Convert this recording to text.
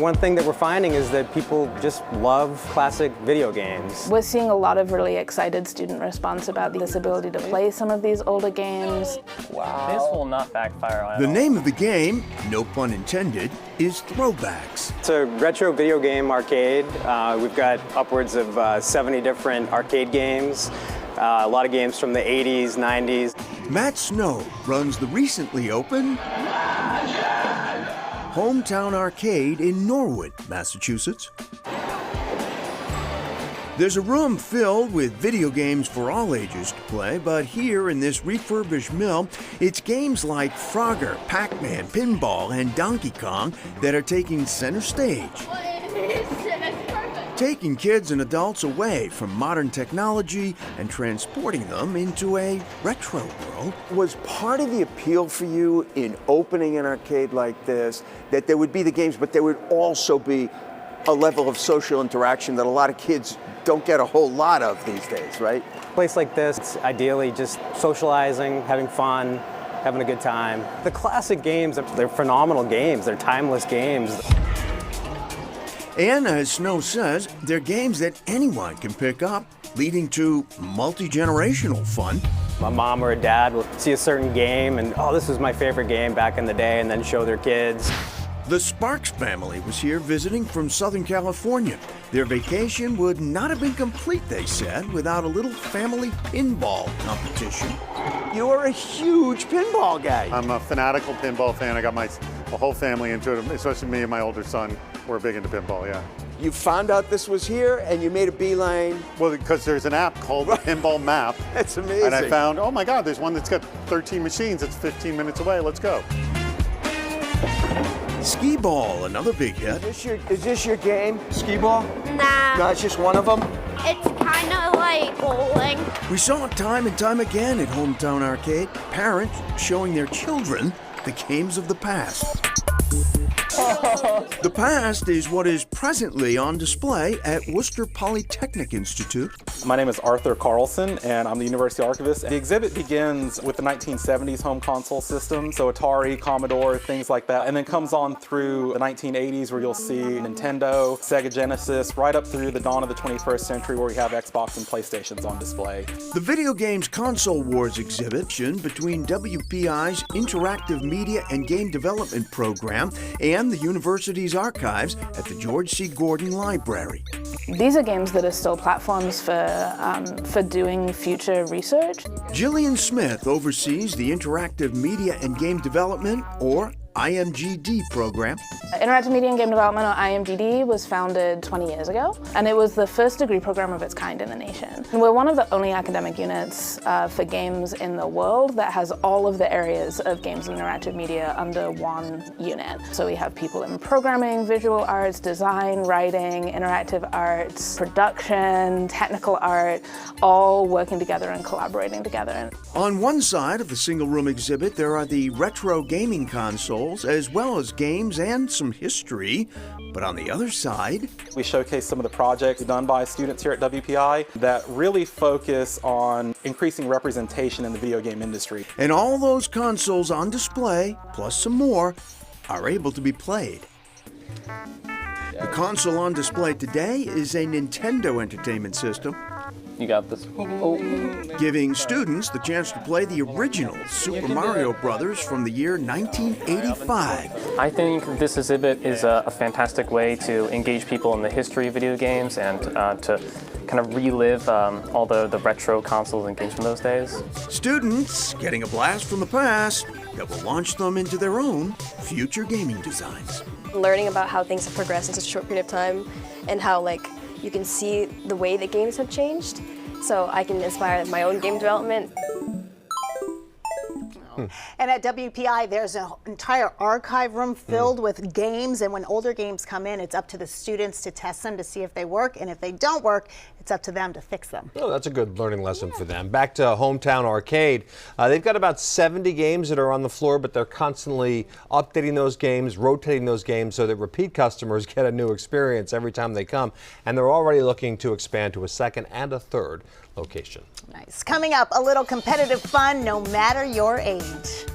One thing that we're finding is that people just love classic video games. We're seeing a lot of really excited student response about this ability to play some of these older games. Wow. This will not backfire on The name of the game, no pun intended, is Throwbacks. It's a retro video game arcade. We've got upwards of 70 different arcade games. A lot of games from the 80s, 90s. Matt Snow runs the recently opened Hometown Arcade in Norwood, Massachusetts. There's a room filled with video games for all ages to play, but here in this refurbished mill, it's games like Frogger, Pac-Man, Pinball, and Donkey Kong that are taking center stage. Taking kids and adults away from modern technology and transporting them into a retro world. Was part of the appeal for you in opening an arcade like this that there would be the games, but there would also be a level of social interaction that a lot of kids don't get a whole lot of these days, right? A place like this, it's ideally just socializing, having fun, having a good time. The classic games, they're phenomenal games. They're timeless games. And as Snow says, they're games that anyone can pick up, leading to multi-generational fun. My mom or a dad will see a certain game and, oh, this was my favorite game back in the day, and then show their kids. The Sparks family was here visiting from Southern California. Their vacation would not have been complete, they said, without a little family pinball competition. You are a huge pinball guy. I'm a fanatical pinball fan. I got my whole family into it, especially me and my older son. We're big into pinball, yeah. You found out this was here and you made a beeline. Well, because there's an app called Pinball Map. That's amazing. And I found, oh my God, there's one that's got 13 machines. It's 15 minutes away. Let's go. Skee Ball, another big hit. Is this your game, Skee Ball? Nah. No, it's just one of them? It's kind of like bowling. We saw it time and time again at Hometown Arcade, parents showing their children the games of the past. The past is what is presently on display at Worcester Polytechnic Institute. My name is Arthur Carlson, and I'm the University Archivist. The exhibit begins with the 1970s home console system, so Atari, Commodore, things like that, and then comes on through the 1980s where you'll see Nintendo, Sega Genesis, right up through the dawn of the 21st century where we have Xbox and PlayStations on display. The Video Games Console Wars exhibition between WPI's Interactive Media and Game Development Program and the university's archives at the George C. Gordon Library. These are games that are still platforms for doing future research. Jillian Smith oversees the Interactive Media and Game Development, or IMGD program. Interactive Media and Game Development, or IMGD, was founded 20 years ago, and it was the first degree program of its kind in the nation. And we're one of the only academic units for games in the world that has all of the areas of games and interactive media under one unit. So we have people in programming, visual arts, design, writing, interactive arts, production, technical art, all working together and collaborating together. On one side of the single-room exhibit, there are the retro gaming consoles, as well as games and some history. But on the other side, we showcase some of the projects done by students here at WPI that really focus on increasing representation in the video game industry. And all those consoles on display, plus some more, are able to be played. The console on display today is a Nintendo Entertainment System. You got this. Giving students the chance to play the original Super Mario Brothers from the year 1985. I think this exhibit is a fantastic way to engage people in the history of video games and to kind of relive all the retro consoles and games from those days. Students getting a blast from the past that will launch them into their own future gaming designs. Learning about how things have progressed in such a short period of time and how you can see the way that games have changed, so I can inspire my own game development. And at WPI, there's an entire archive room filled with games, and when older games come in, it's up to the students to test them to see if they work, and if they don't work, it's up to them to fix them. Oh, that's a good learning lesson for them. Back to Hometown Arcade. They've got about 70 games that are on the floor, but they're constantly updating those games, rotating those games so that repeat customers get a new experience every time they come. And they're already looking to expand to a second and a third location. Nice. Coming up, a little competitive fun no matter your age.